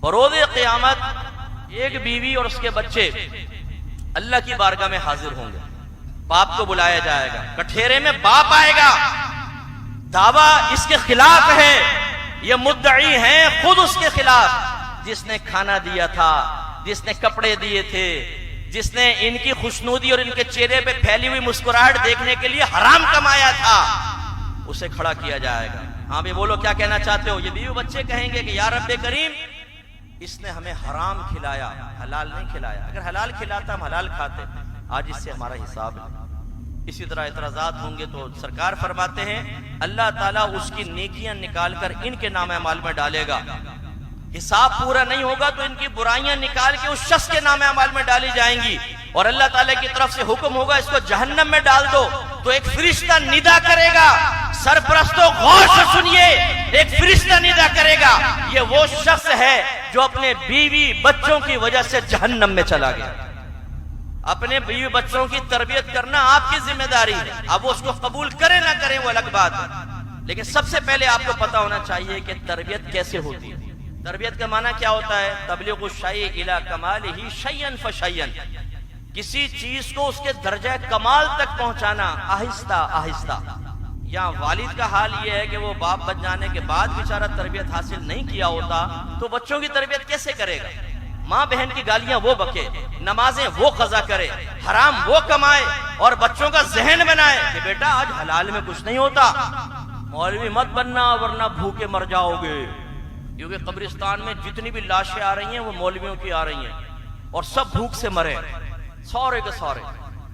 بروز قیامت ایک بیوی اور اس کے بچے اللہ کی بارگاہ میں حاضر ہوں گے. باپ کو بلایا جائے گا, کٹھیرے میں باپ آئے گا, دعویٰ اس کے خلاف ہے, یہ مدعی ہیں خود اس کے خلاف, جس نے کھانا دیا تھا, جس نے کپڑے دیے تھے, جس نے ان کی خوشنودی اور ان کے چہرے پہ پھیلی ہوئی مسکراہٹ دیکھنے کے لیے حرام کمایا تھا, اسے کھڑا کیا جائے گا. ہاں بھی بولو کیا کہنا چاہتے ہو؟ یہ بیوی بچے کہیں گے کہ یا رب کریم اس نے ہمیں حرام کھلایا, حلال نہیں کھلایا. اگر حلال کھلاتا ہم حلال کھاتے, آج اس سے ہمارا حساب ہے. اسی طرح اعتراضات ہوں گے تو سرکار فرماتے ہیں اللہ تعالیٰ اس کی نیکیاں نکال کر ان کے نام اعمال میں ڈالے گا. حساب پورا نہیں ہوگا تو ان کی برائیاں نکال کے اس شخص کے نام اعمال میں ڈالی جائیں گی, اور اللہ تعالیٰ کی طرف سے حکم ہوگا اس کو جہنم میں ڈال دو. تو ایک فرشتہ ندا کرے گا, سرپرستوں غور سے سنیے, ایک فرشتہ ندا کرے گا, یہ وہ شخص ہے جو اپنے بیوی بچوں کی وجہ سے جہنم میں چلا گیا. اپنے بیوی بچوں کی تربیت کرنا آپ کی ذمہ داری ہے. اب وہ اس کو قبول کریں نہ کریں وہ الگ بات ہے, لیکن سب سے پہلے آپ کو پتا ہونا چاہیے کہ تربیت کیسے ہوتی ہے. تربیت کا معنی کیا ہوتا ہے؟ تبلیغ الشیء الی کمالہ شیئا فشیئا, کسی چیز کو اس کے درجہ کمال تک پہنچانا آہستہ آہستہ. یا والد کا حال یہ ہے کہ وہ باپ بن جانے کے بعد بیچارہ تربیت حاصل نہیں کیا ہوتا تو بچوں کی تربیت کیسے کرے گا؟ ماں بہن کی گالیاں وہ بکے, نمازیں وہ قضا کرے, حرام وہ کمائے, اور بچوں کا ذہن بنائے کہ بیٹا آج حلال میں کچھ نہیں ہوتا, مولوی مت بننا ورنہ بھوکے مر جاؤ گے. کیونکہ قبرستان میں جتنی بھی لاشیں آ رہی ہیں وہ مولویوں کی آ رہی ہیں, اور سب بھوک سے مرے, سورے کے سورے.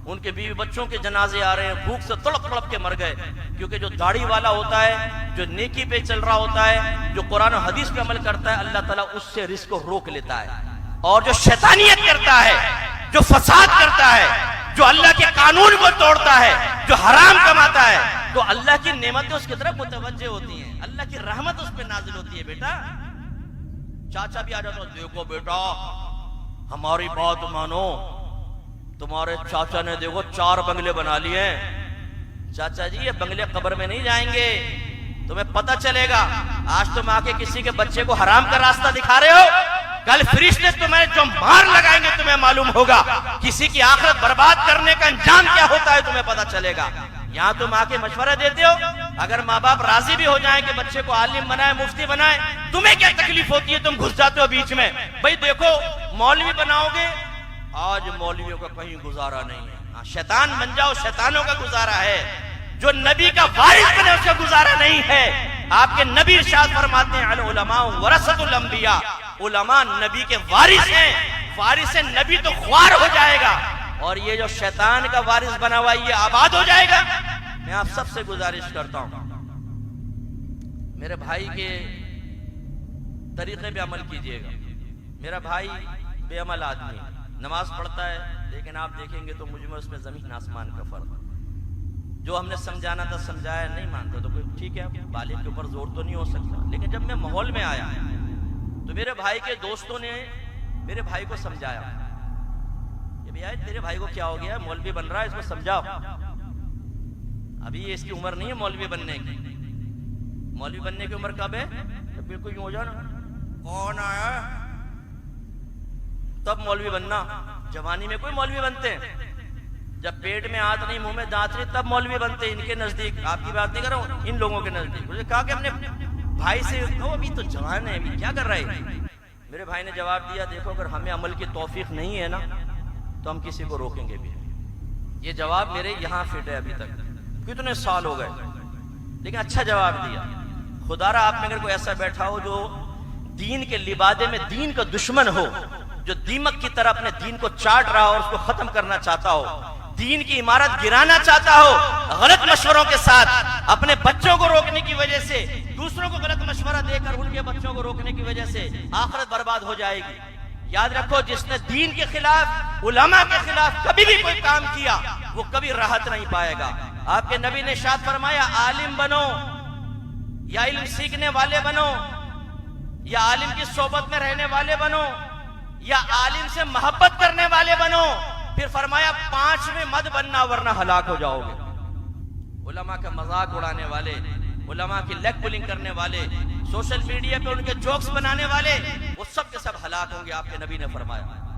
ان کے بیوی بچوں کے جنازے آ رہے ہیں, بھوک سے تڑپ تڑپ کے مر گئے. کیونکہ جو داڑھی والا ہوتا ہے, جو نیکی پہ چل رہا ہوتا ہے, جو قرآن و حدیث پہ عمل کرتا ہے, اللہ تعالیٰ اس سے رزق کو روک لیتا ہے. اور جو شیطانیت کرتا ہے, جو فساد کرتا ہے, جو اللہ کے قانون کو توڑتا ہے, جو حرام کماتا ہے, تو اللہ کی نعمتیں اس کی طرف متوجہ ہوتی ہیں, اللہ کی رحمت اس پہ نازل ہوتی ہے. بیٹا چاچا بھی آ جاتا ہے, دیکھو بیٹا ہماری بات مانو, تمہارے چاچا نے دیکھو 4 بنگلے بنا لیے ہیں. چاچا جی یہ بنگلے قبر میں نہیں جائیں گے, تمہیں پتہ چلے گا. آج تم آ کے کسی کے بچے کو حرام کا راستہ دکھا رہے ہو, کل فرشتے تمہیں جو مار لگائیں گے تمہیں معلوم ہوگا. کسی کی آخرت برباد کرنے کا انجام کیا ہوتا ہے تمہیں پتہ چلے گا. یہاں تم آ کے مشورہ دیتے ہو, اگر ماں باپ راضی بھی ہو جائیں کہ بچے کو عالم بنائے, مفتی بنائے, تمہیں کیا تکلیف ہوتی ہے؟ تم گھس جاتے ہو بیچ میں. بھائی دیکھو مولوی بناؤ گے, آج مولویوں کا کہیں گزارا نہیں ہے. شیطان بن جاؤ, شیطانوں کا گزارا ہے. جو نبی کا وارث بنے اس کا گزارا نہیں ہے. آپ کے نبی ارشاد فرماتے ہیں العلماء ورثۃ الانبیاء, علماء نبی کے وارث ہیں. وارث نبی تو خوار ہو جائے گا, اور یہ جو شیطان کا وارث بنا ہوا یہ آباد ہو جائے گا. میں آپ سب سے گزارش کرتا ہوں میرے بھائی کے طریقے پہ عمل کیجئے گا. میرا بھائی بے عمل آدمی, نماز پڑھتا ہے, لیکن آپ دیکھیں گے تو مجھ میں اس میں زمین آسمان کا فرق. جو ہم نے سمجھانا تھا سمجھایا, نہیں مانتا تو کوئی ٹھیک ہے, بالغ کے اوپر زور تو نہیں ہو سکتا. لیکن جب میں ماحول میں آیا تو میرے بھائی کے دوستوں نے میرے بھائی کو سمجھایا کہ بھائی تیرے بھائی کو کیا ہو گیا, مولوی بن رہا ہے, اس کو سمجھاؤ. ابھی یہ اس کی عمر نہیں ہے مولوی بننے کی. مولوی بننے کی عمر کب ہے؟ جب بالکل یوں ہو جانا, کون آیا تب مولوی بننا. جوانی میں کوئی مولوی بنتے ہیں, جب پیٹ میں ہاتھ نہیں, منہ میں دانت نہیں, تب مولوی بنتے ہیں. ان کے نزدیک, آپ کی بات نہیں کر رہا ہوں, ان لوگوں کے نزدیک. مجھے کہا کہ اپنے بھائی سے کہو ابھی تو جوان ہے, ابھی کیا کر رہا ہے. میرے بھائی نے جواب دیا, دیکھو اگر ہمیں عمل کی توفیق نہیں ہے نا تو ہم کسی کو روکیں گے بھی. یہ جواب میرے یہاں فٹ ہے. ابھی تک کتنے سال ہو گئے, لیکن اچھا جواب دیا. خدا را آپ میں اگر کوئی ایسا بیٹھا ہو جو دین کے لبادے میں دین کا دشمن ہو, جو دیمک کی طرح اپنے دین کو چاٹ رہا ہو اور اس کو ختم کرنا چاہتا ہو, دین کی عمارت گرانا چاہتا ہو, غلط مشوروں کے ساتھ اپنے بچوں کو روکنے کی وجہ سے, دوسروں کو غلط مشورہ دے کر ان کے بچوں کو روکنے کی وجہ سے آخرت برباد ہو جائے گی. یاد رکھو, جس نے دین کے خلاف, علماء کے خلاف کبھی بھی کوئی کام کیا وہ کبھی راحت نہیں پائے گا. آپ کے نبی نے ارشاد فرمایا, عالم بنو یا علم سیکھنے والے بنو, یا عالم کی صحبت میں رہنے والے بنو, یا عالم سے محبت کرنے والے بنو. پھر فرمایا 5 میں مت بننا ورنہ ہلاک ہو جاؤ گے. علماء کا مذاق اڑانے والے, علماء کی لیگ پولنگ کرنے والے, سوشل میڈیا پہ ان کے جوکس بنانے والے, وہ سب کے سب ہلاک ہوں گے، آپ کے نبی نے فرمایا۔